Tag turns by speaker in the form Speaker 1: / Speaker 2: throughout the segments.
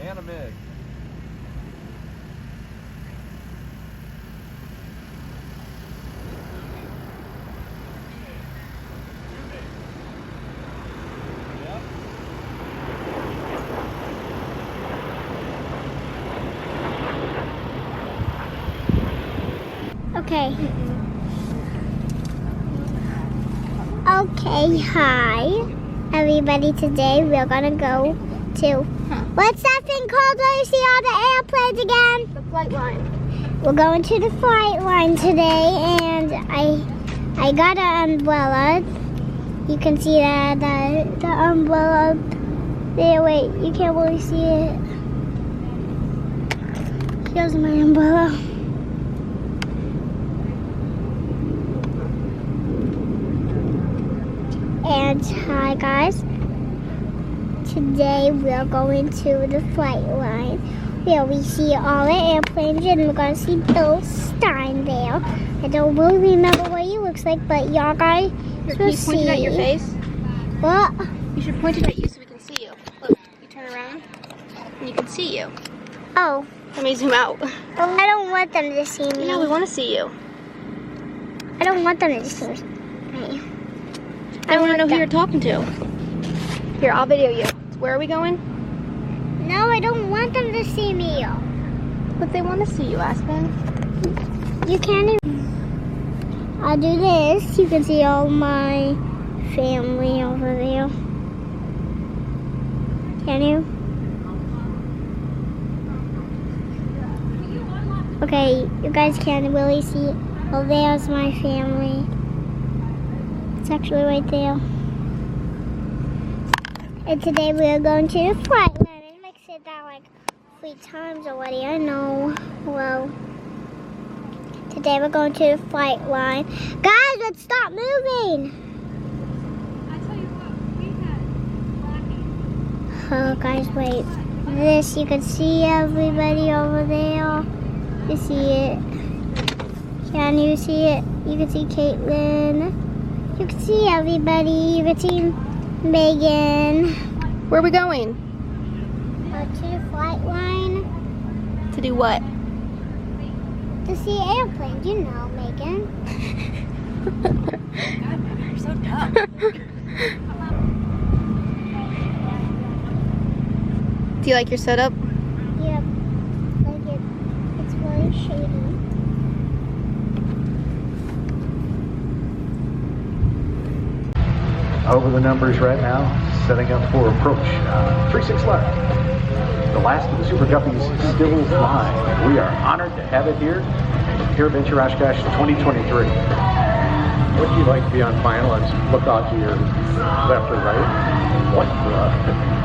Speaker 1: and a MiG.
Speaker 2: Okay. Okay, hi everybody. Today we're gonna go to what's that thing called where you see all the airplanes again?
Speaker 3: The flight line.
Speaker 2: We're going to the flight line today, and I got an umbrella. You can see that the umbrella there. Wait, you can't really see it. Here's my umbrella. And hi guys, today we're going to the flight line where we see all the airplanes, and we're going to see Bill Stein there. I don't really remember what he looks like, but y'all guys will see.
Speaker 3: Can you point it at your face?
Speaker 2: What?
Speaker 3: You should point it at you so we can see you. Look, you turn around and you can see you.
Speaker 2: Oh.
Speaker 3: Let me zoom out.
Speaker 2: Well, I don't want them to see me.
Speaker 3: No, we want to see you.
Speaker 2: I don't want them to see me.
Speaker 3: I want to know who you're talking to. Here, I'll video you. Where are we going?
Speaker 2: No, I don't want them to see me.
Speaker 3: But they want to see you, Aspen.
Speaker 2: You can't even. I'll do this. You can see all my family over there. Can you? Okay, you guys can't really see it. Well, there's my family. It's actually right there. And today we are going to the flight line. I think I said that like 3 times already. I know. Well, today we're going to the flight line. Guys, let's stop moving.
Speaker 3: I tell you what, we had
Speaker 2: Oh, guys, wait. This, you can see everybody over there. You see it. Can you see it? You can see Caitlin. You can see everybody. You can see Megan.
Speaker 3: Where are we going?
Speaker 2: To the flight line.
Speaker 3: To do what?
Speaker 2: To see airplanes, you know, Megan.
Speaker 3: You're so dumb. Do you like your setup?
Speaker 2: Yep. Like it. It's really shady.
Speaker 1: Over the numbers right now, setting up for approach. 36 left. The last of the Super Guppies still flying. We are honored to have it here at Venture Oshkosh 2023. Would you like to be on final and look out to your left or right? What the?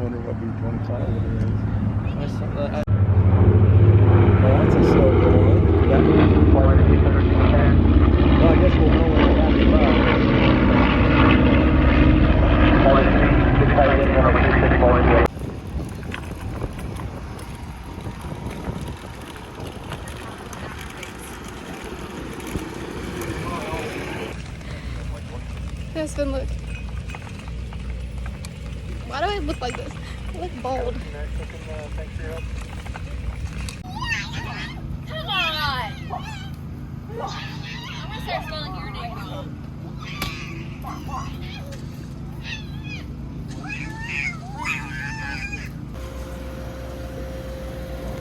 Speaker 4: Wonder what B-25 is. I saw that. Oh, that's a silver one. Yeah. Well, I guess we'll know when we're after that.
Speaker 3: Aspen, look. Why do I look like this? I look bald. Come on! I'm gonna start spelling your name wrong.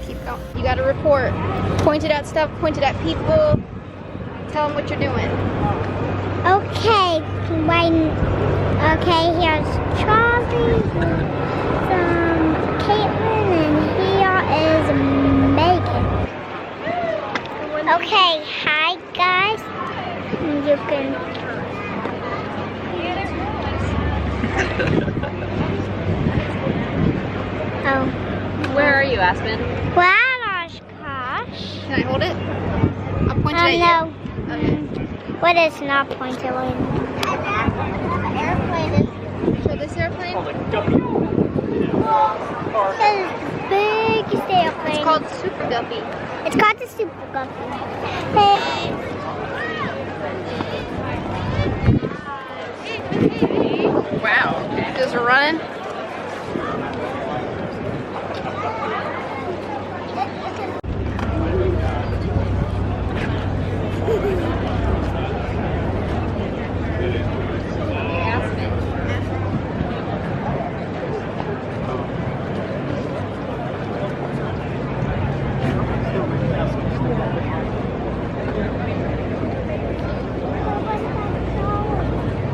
Speaker 3: Keep going. You gotta report. Point it at stuff, point it at people. Tell them what you're doing.
Speaker 2: Okay, okay, here's Charlie, Caitlin, and here is Megan. Okay, hi guys. You can Oh.
Speaker 3: Where are you, Aspen?
Speaker 2: Wow, gosh.
Speaker 3: Can I hold it? I'll point it at
Speaker 2: No.
Speaker 3: you. Okay.
Speaker 2: What is not pointed at? Airplane is.
Speaker 3: So this airplane?
Speaker 2: The biggest airplane.
Speaker 3: It's called Super Guppy.
Speaker 2: It's called the Super Guppy. Hey.
Speaker 3: Wow. Those are running.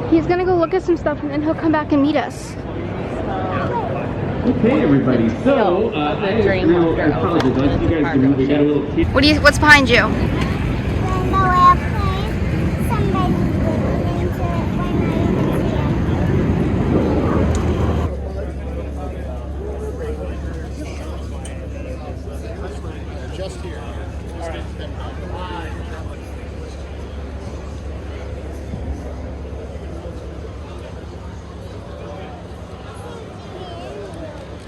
Speaker 3: He's gonna go look at some stuff and then he'll come back and meet us.
Speaker 5: Okay, everybody. So, I apologize. You guys can, we got a little kid.
Speaker 3: What's behind you?
Speaker 2: No airplane. Somebody went into it when I didn't see him.
Speaker 6: Just here. All right.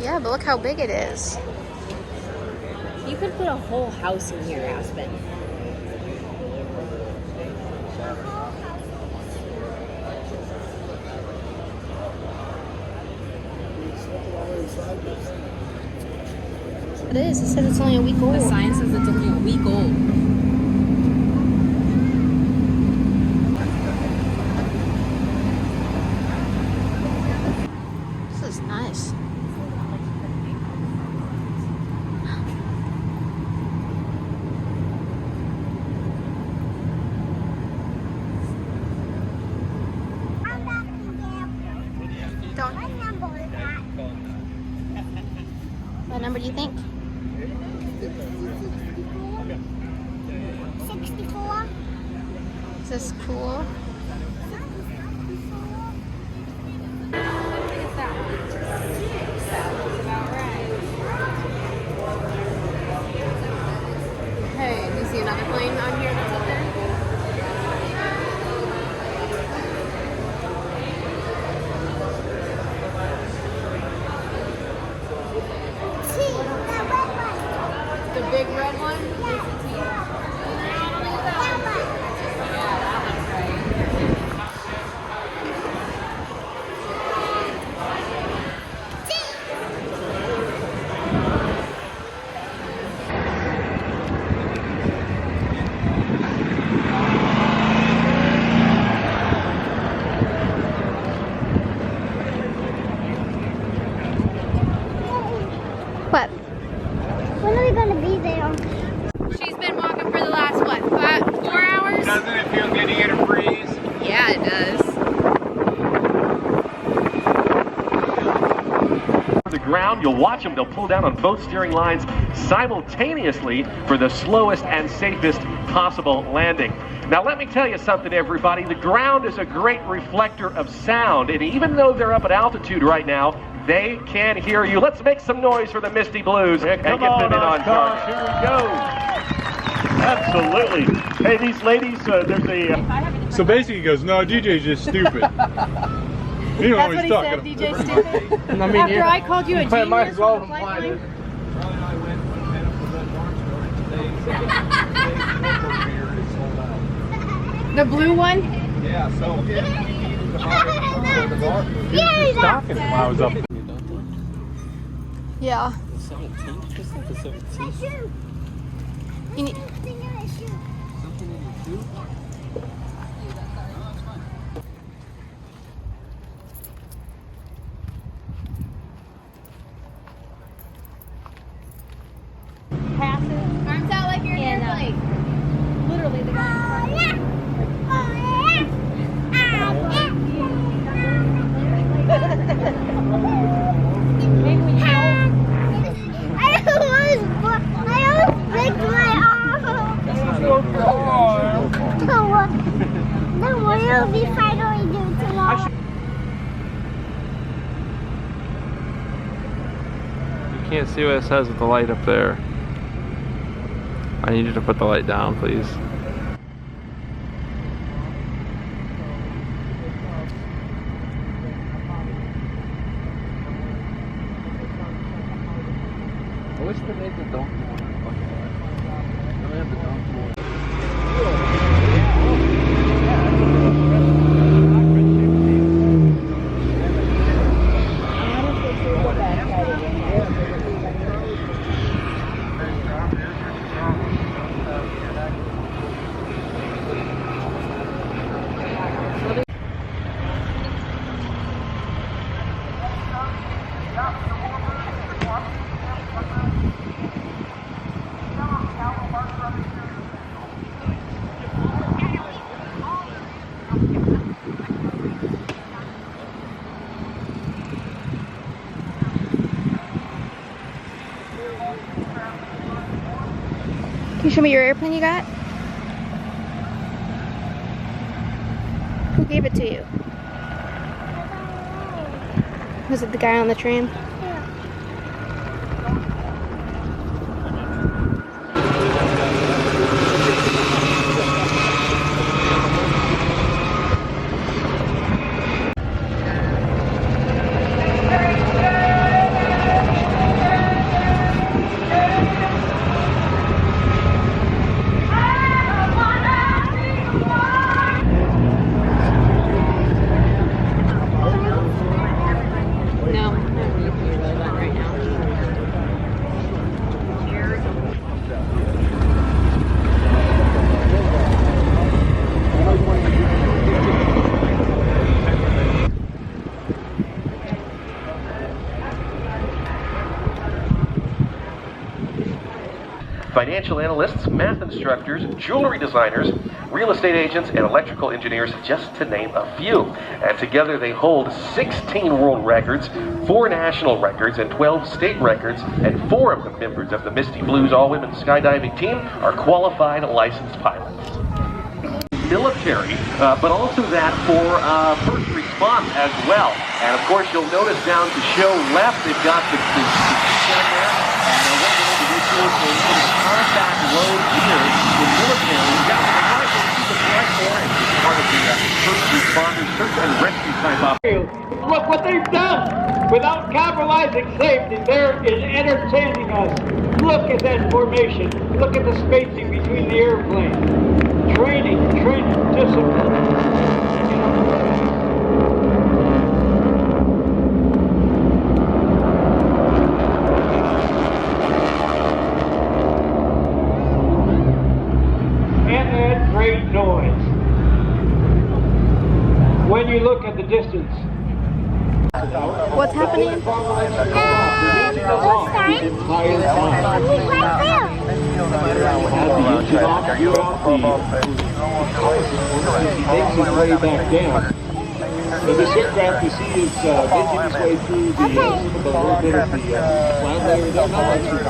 Speaker 3: Yeah, but look how big it is.
Speaker 7: You could put a whole house in here, Aspen.
Speaker 3: It is. It says it's only a week old.
Speaker 7: The sign says it's only a week old.
Speaker 3: This is nice. Don't.
Speaker 2: What number is that?
Speaker 3: What number do you think?
Speaker 2: 64?
Speaker 3: Is this cool? Hey, do you see another plane on here that's up there?
Speaker 2: See, that red one.
Speaker 3: The big red one? What?
Speaker 2: When are we going to be there?
Speaker 3: She's been walking for the last, what, 4 hours?
Speaker 6: Doesn't it feel good to get a breeze?
Speaker 3: Yeah, it does.
Speaker 5: The ground, you'll watch them. They'll pull down on both steering lines simultaneously for the slowest and safest possible landing. Now, let me tell you something, everybody. The ground is a great reflector of sound, and even though they're up at altitude right now, they can hear you. Let's make some noise for the Misty Blues and get them in on charge.
Speaker 8: Here we go. Absolutely. Hey, these ladies, there's a. So basically, he goes, no, DJ's just stupid. You know
Speaker 7: That's
Speaker 8: what
Speaker 7: what
Speaker 8: he's
Speaker 7: he
Speaker 8: talking
Speaker 7: said,
Speaker 8: about.
Speaker 7: DJ stupid.
Speaker 8: I mean,
Speaker 7: After I called you a genius
Speaker 8: might as well
Speaker 7: for the
Speaker 8: imply
Speaker 7: flight line. The blue one?
Speaker 6: Yeah, so
Speaker 8: He was talking while I was up.
Speaker 3: Yeah.
Speaker 4: The 17th? Just like the 17th.
Speaker 3: You need,
Speaker 4: Something in your shoe?
Speaker 3: arms out like you're an airplane.
Speaker 7: Literally the guy.
Speaker 2: Then what will we finally do tomorrow?
Speaker 4: can't see what it says with the light up there. I need you to put the light down, please. I wish they made the donkey one. I have the donkey one.
Speaker 3: Can you show me your airplane you got? Who gave it to you? Was it the guy on the train?
Speaker 7: No, I'm not really clear about that right now.
Speaker 5: Financial analysts, math instructors, jewelry designers, real estate agents, and electrical engineers, just to name a few. And together they hold 16 world records, 4 national records, and 12 state records, and 4 of the members of the Misty Blues all-women skydiving team are qualified licensed pilots. Military, but also that for first response as well. And of course, you'll notice down to show left, they've got the down there, and one of the individuals in contact load here in military. Down to the right, you'll see the bright orange as part of the first responders search and rescue type operation.
Speaker 9: Look what they've done! Without compromising safety, there is entertaining us. Look at that formation. Look at the spacing between the airplanes. Training, discipline. And that great noise. When you look at the distance.
Speaker 3: What's happening?
Speaker 2: What's that? He's right there.
Speaker 9: So this aircraft you see is making its way through the little bit of the cloud layer. That's not actually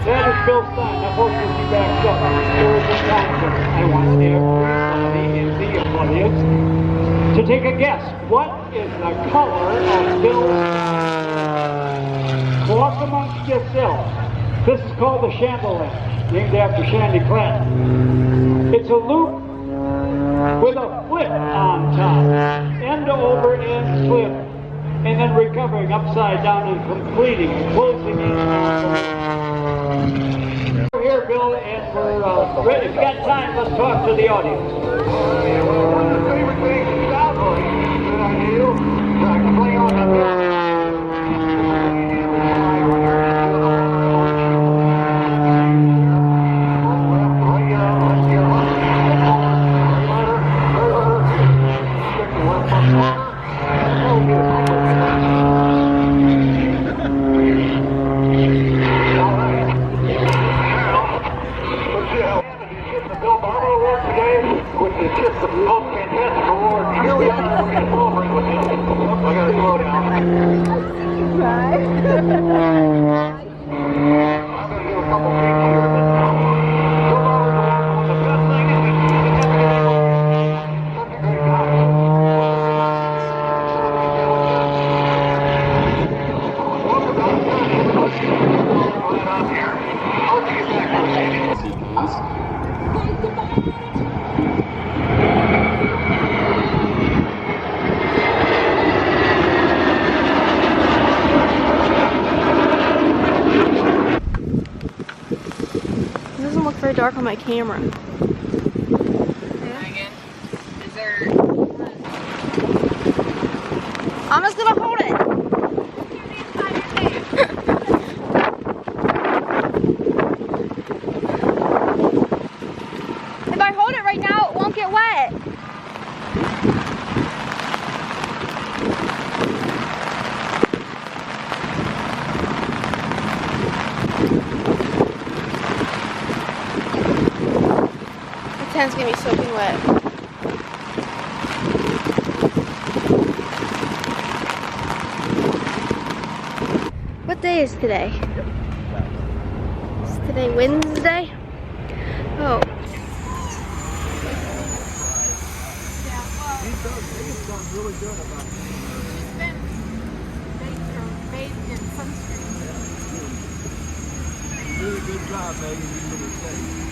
Speaker 9: That is Bill Stein. That horse will be backed up. There is a factor. I want everybody in the audience to take a guess. What is the color of Bill's cross amongst yourselves? This is called the chandelier, named after Shandy Clan. It's a loop with a flip on top. End over end flip. And then recovering upside down and completing, closing in. We're here, Bill, and we're ready. If you got time, let's talk to the audience. One of the favorite things in cowboys that I do, I can play on the I gotta slow down.
Speaker 3: It doesn't look very dark on my camera.
Speaker 7: Megan, is there...
Speaker 3: I'm just gonna hold it. If I hold it right now, it won't get wet. The tent's gonna be soaking wet. What day is today? Is today Wednesday? Oh.
Speaker 4: Really good job, Megan. You did it safe.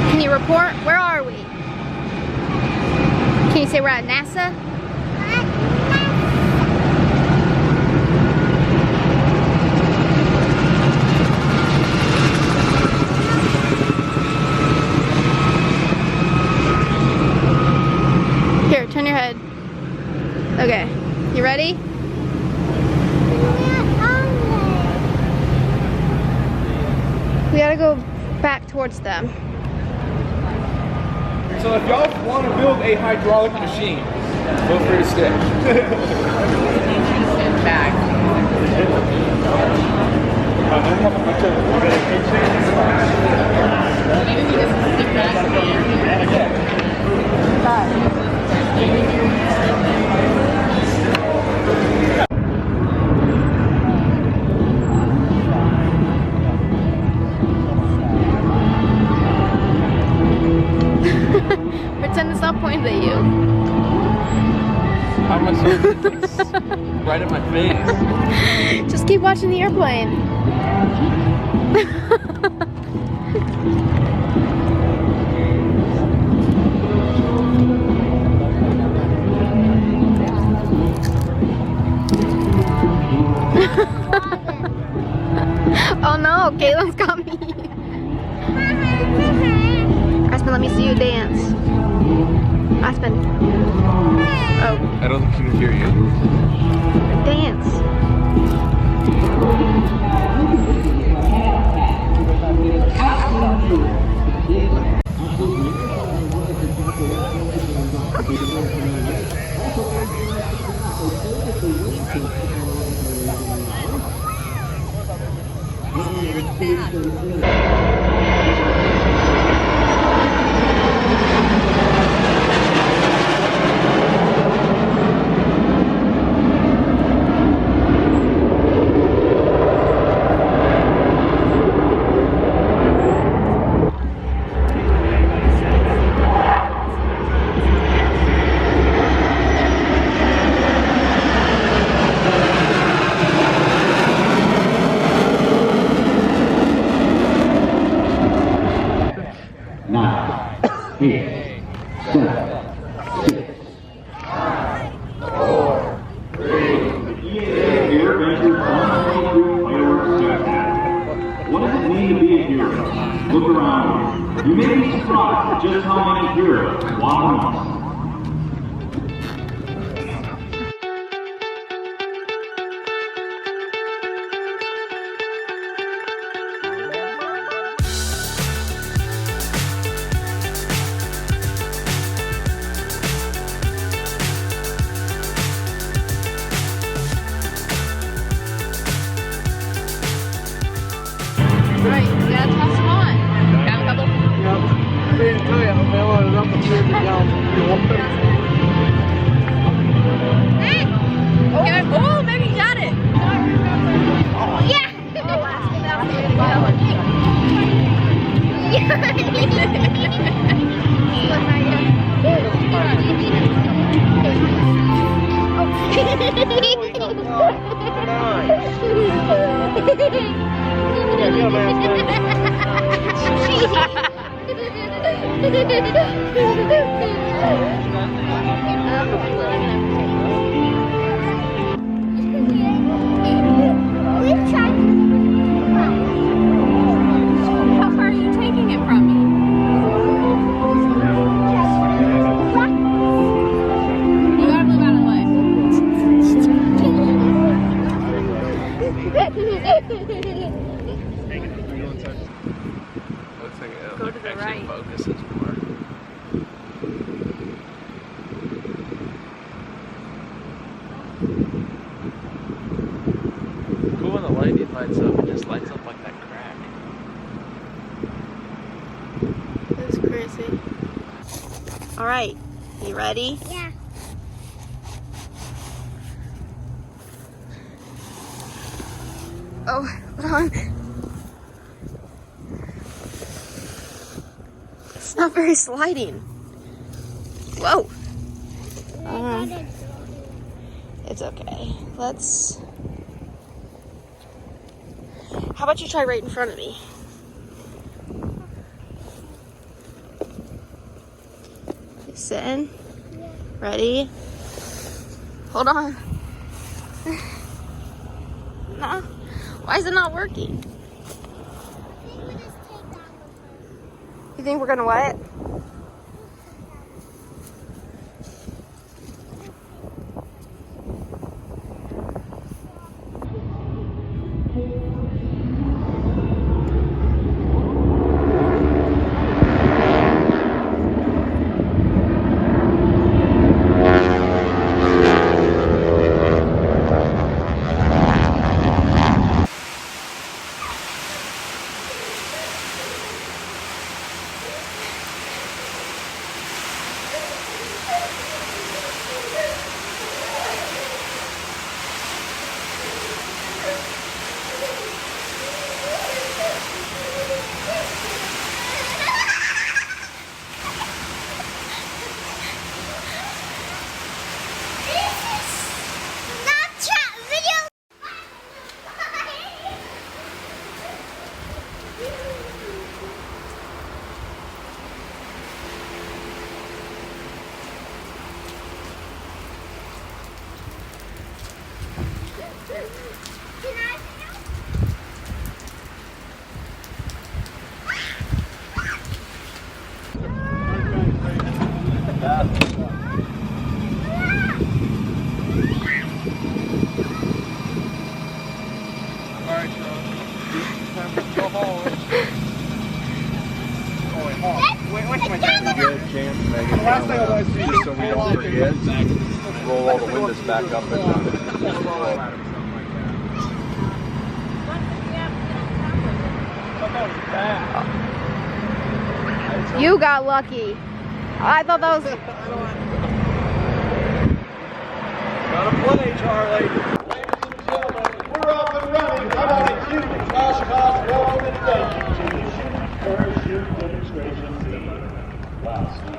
Speaker 3: Can you report? Where are we? Can you say we're at NASA? Here, turn your head. Okay, you ready? We gotta go back towards them.
Speaker 6: So if y'all want to build a hydraulic machine, feel free to stick.
Speaker 7: And back.
Speaker 3: Pretend it's not pointed at you.
Speaker 4: How am I so right at my face?
Speaker 3: Just keep watching the airplane. Oh no, Caitlin's got me. Aspen, let me see you dance. Aspen. Oh.
Speaker 4: I don't think she can hear you.
Speaker 3: Dance.
Speaker 9: What does it mean to be a hero? Look around you. You may be surprised at just how many heroes walk among us.
Speaker 3: Alright, you gotta toss them on. Got a couple?
Speaker 4: I didn't tell you, I loaded up and turned it down.
Speaker 7: How far are you taking it from me? You gotta move out of the way.
Speaker 4: Looks like it
Speaker 7: Go to the right.
Speaker 4: focuses more. Cool when the light lights up, it just lights up like that crack.
Speaker 3: That's crazy. All right, you ready?
Speaker 2: Yeah.
Speaker 3: Oh, hold on. It's not very sliding. Whoa. It's okay. Let's. How about you try right in front of me? You sitting?
Speaker 2: Yeah.
Speaker 3: Ready? Hold on. No. Why is it not working? You think we're gonna what?
Speaker 8: Last thing I want to see is so we don't forget, roll all the windows back up
Speaker 3: You got lucky. I thought that was.
Speaker 8: Gotta play, Charlie.
Speaker 9: Ladies and gentlemen, we're off and running. How about a huge Oshkosh welcome and thank you to the shooting parachute demonstration team. Wow, Steve.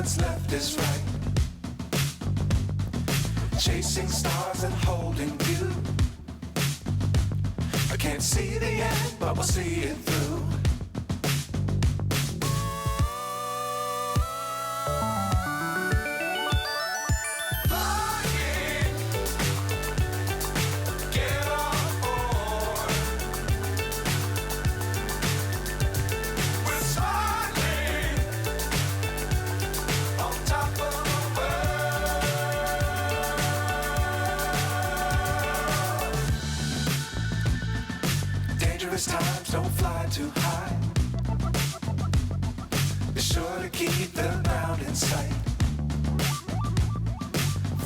Speaker 10: what's left is right. Chasing stars and holding you. I can't see the end, but we'll see it through. Times don't fly too high. Be sure to keep the ground in sight.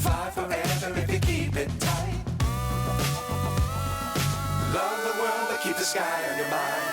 Speaker 10: Fly forever if you keep it tight. Love the world, but keep the sky on your mind.